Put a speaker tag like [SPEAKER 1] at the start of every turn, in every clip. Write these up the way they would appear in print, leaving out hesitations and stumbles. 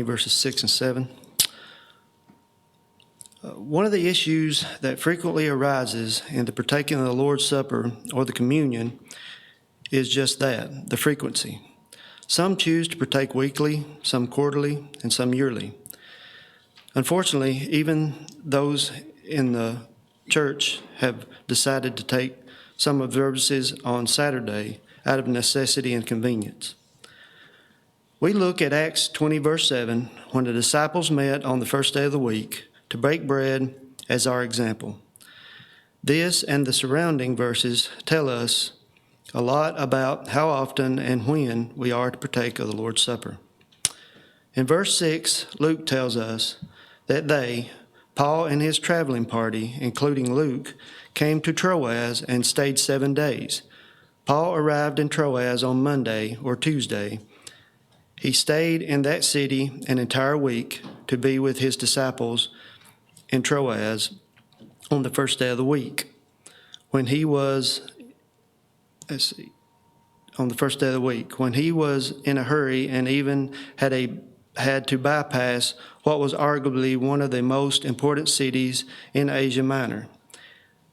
[SPEAKER 1] verses 6 and 7. One of the issues that frequently arises in the partaking of the Lord's Supper or the communion is just that, the frequency. Some choose to partake weekly, some quarterly, and some yearly. Unfortunately, even those in the church have decided to take some observances on Saturday out of necessity and convenience. We look at Acts 20, verse 7, when the disciples met on the first day of the week to break bread as our example. This and the surrounding verses tell us a lot about how often and when we are to partake of the Lord's Supper. In verse 6, Luke tells us that they, Paul and his traveling party, including Luke, came to Troas and stayed 7 days. Paul arrived in Troas on Monday or Tuesday. He stayed in that city an entire week to be with his disciples in Troas on the first day of the week. When he was, on the first day of the week, when he was in a hurry and even had to bypass what was arguably one of the most important cities in Asia Minor.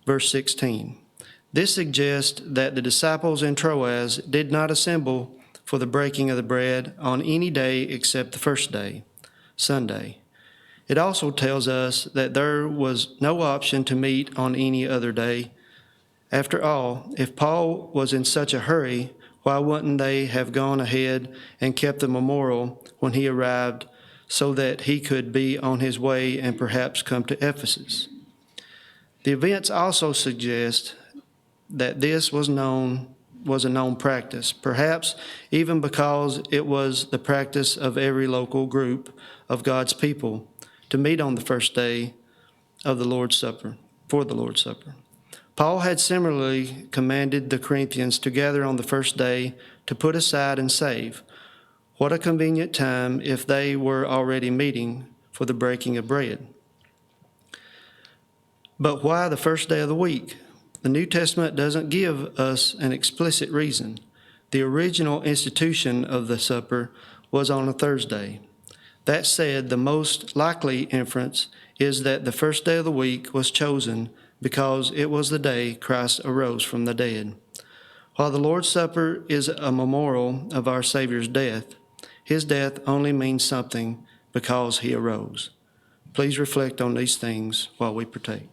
[SPEAKER 1] Verse 16. This suggests that the disciples in Troas did not assemble for the breaking of the bread on any day except the first day, Sunday. It also tells us that there was no option to meet on any other day. After all, if Paul was in such a hurry, why wouldn't they have gone ahead and kept the memorial when he arrived so that he could be on his way and perhaps come to Ephesus? The events also suggest that this was a known practice, perhaps even because it was the practice of every local group of God's people to meet on the first day of the Lord's Supper, for the Lord's Supper. Paul had similarly commanded the Corinthians to gather on the first day to put aside and save. What a convenient time if they were already meeting for the breaking of bread. But why the first day of the week? The New Testament doesn't give us an explicit reason. The original institution of the supper was on a Thursday. That said, the most likely inference is that the first day of the week was chosen because it was the day Christ arose from the dead. While the Lord's Supper is a memorial of our Savior's death, his death only means something because he arose. Please reflect on these things while we partake.